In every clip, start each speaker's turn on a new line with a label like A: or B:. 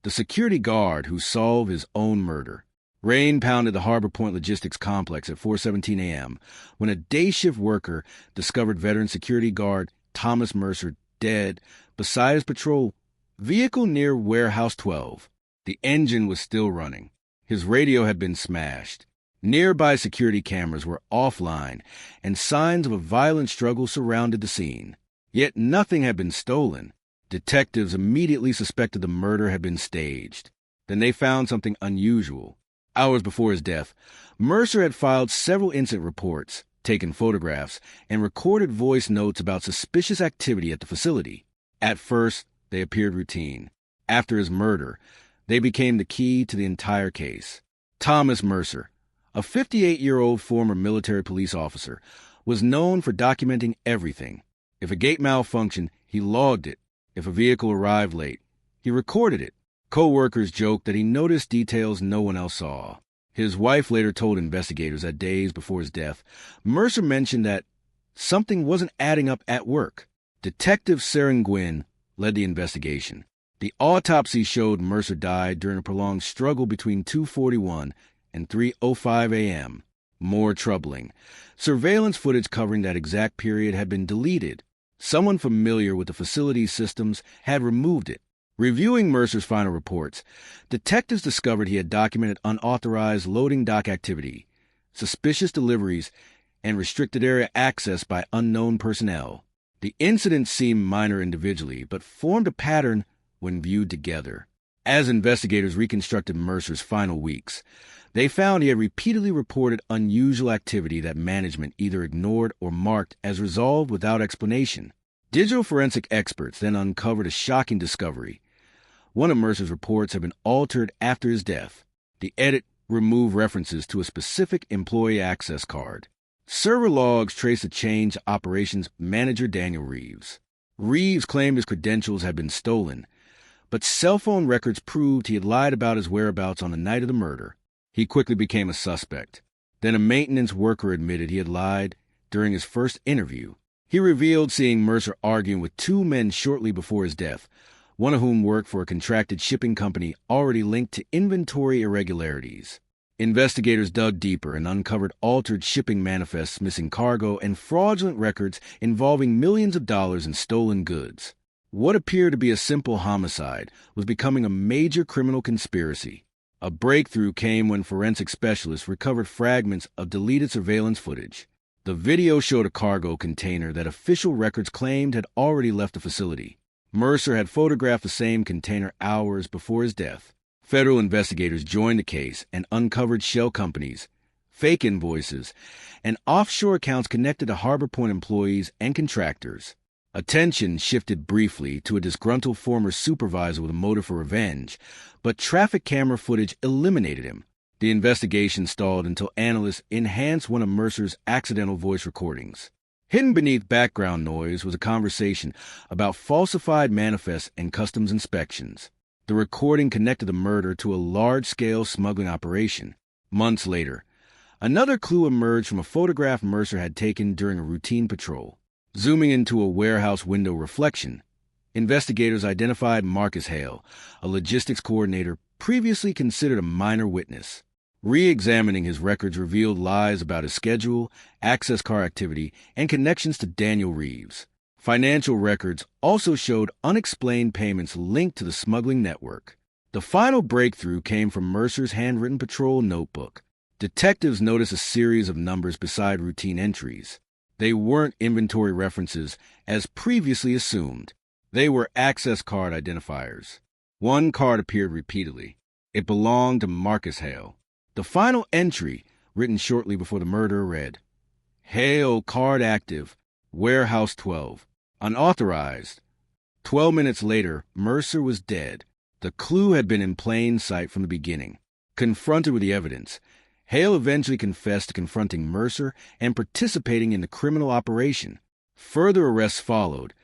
A: the security guard who solved his own murder. Rain pounded the Harbor Point Logistics Complex at 4:17 a.m. when a day-shift worker discovered veteran security guard Thomas Mercer dead beside his patrol vehicle near Warehouse 12. The engine was still running. His radio had been smashed. Nearby security cameras were offline, and signs of a violent struggle surrounded the scene. Yet nothing had been stolen. Detectives immediately suspected the murder had been staged. Then they found something unusual. Hours before his death, Mercer had filed several incident reports, taken photographs, and recorded voice notes about suspicious activity at the facility. At first, they appeared routine. After his murder, they became the key to the entire case. Thomas Mercer, a 58-year-old former military police officer, was known for documenting everything. If a gate malfunctioned, he logged it. If a vehicle arrived late, he recorded it. Co-workers joked that he noticed details no one else saw. His wife later told investigators that days before his death, Mercer mentioned that something wasn't adding up at work. Detective Sarah Gwynn led the investigation. The autopsy showed Mercer died during a prolonged struggle between 2:41 and 3:05 a.m. More troubling, surveillance footage covering that exact period had been deleted. Someone familiar with the facility's systems had removed it. Reviewing Mercer's final reports, detectives discovered he had documented unauthorized loading dock activity, suspicious deliveries, and restricted area access by unknown personnel. The incidents seemed minor individually, but formed a pattern when viewed together. As investigators reconstructed Mercer's final weeks, they found he had repeatedly reported unusual activity that management either ignored or marked as resolved without explanation. Digital forensic experts then uncovered a shocking discovery. One of Mercer's reports had been altered after his death. The edit removed references to a specific employee access card. Server logs traced a change to operations manager Daniel Reeves. Reeves claimed his credentials had been stolen, but cell phone records proved he had lied about his whereabouts on the night of the murder. He quickly became a suspect. Then a maintenance worker admitted he had lied during his first interview. He revealed seeing Mercer arguing with two men shortly before his death, one of whom worked for a contracted shipping company already linked to inventory irregularities. Investigators dug deeper and uncovered altered shipping manifests missing cargo and fraudulent records involving millions of dollars in stolen goods. What appeared to be a simple homicide was becoming a major criminal conspiracy. A breakthrough came when forensic specialists recovered fragments of deleted surveillance footage. The video showed a cargo container that official records claimed had already left the facility. Mercer had photographed the same container hours before his death. Federal investigators joined the case and uncovered shell companies, fake invoices, and offshore accounts connected to Harbor Point employees and contractors. Attention shifted briefly to a disgruntled former supervisor with a motive for revenge, but traffic camera footage eliminated him. The investigation stalled until analysts enhanced one of Mercer's accidental voice recordings. Hidden beneath background noise was a conversation about falsified manifests and customs inspections. The recording connected the murder to a large-scale smuggling operation. Months later, another clue emerged from a photograph Mercer had taken during a routine patrol. Zooming into a warehouse window reflection, investigators identified Marcus Hale, a logistics coordinator previously considered a minor witness. Re-examining his records revealed lies about his schedule, access car activity, and connections to Daniel Reeves. Financial records also showed unexplained payments linked to the smuggling network. The final breakthrough came from Mercer's handwritten patrol notebook. Detectives noticed a series of numbers beside routine entries. They weren't inventory references, as previously assumed. They were access card identifiers. One card appeared repeatedly. It belonged to Marcus Hale. The final entry, written shortly before the murder, read, "Hale card active, Warehouse 12, unauthorized." 12 minutes later, Mercer was dead. The clue had been in plain sight from the beginning. Confronted with the evidence, Hale eventually confessed to confronting Mercer and participating in the criminal operation. Further arrests followed,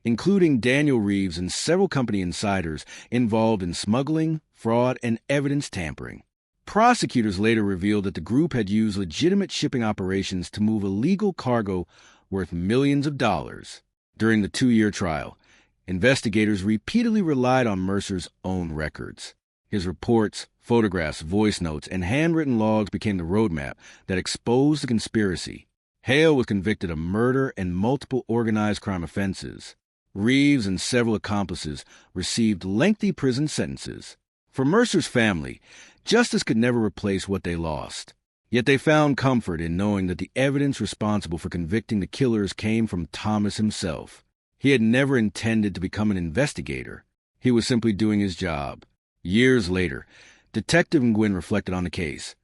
A: including Daniel Reeves and several company insiders involved in smuggling, fraud, and evidence tampering. Prosecutors later revealed that the group had used legitimate shipping operations to move illegal cargo worth millions of dollars. During the 2-year trial, Investigators repeatedly relied on Mercer's own records. His reports, photographs, voice notes, and handwritten logs became the roadmap that exposed the conspiracy. Hale was convicted of murder and multiple organized crime offenses. Reeves and several accomplices received lengthy prison sentences. For Mercer's family, justice could never replace what they lost. Yet they found comfort in knowing that the evidence responsible for convicting the killers came from Thomas himself. He had never intended to become an investigator. He was simply doing his job. Years later, Detective Nguyen reflected on the case.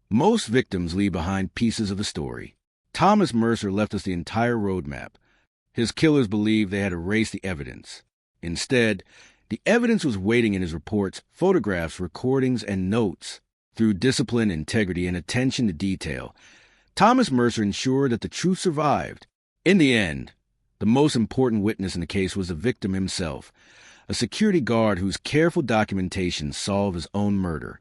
A: Most victims leave behind pieces of the story. Thomas Mercer left us the entire roadmap. His killers believed they had erased the evidence. Instead, the evidence was waiting in his reports, photographs, recordings, and notes. Through discipline, integrity, and attention to detail, Thomas Mercer ensured that the truth survived. In the end, the most important witness in the case was the victim himself, a security guard whose careful documentation solved his own murder.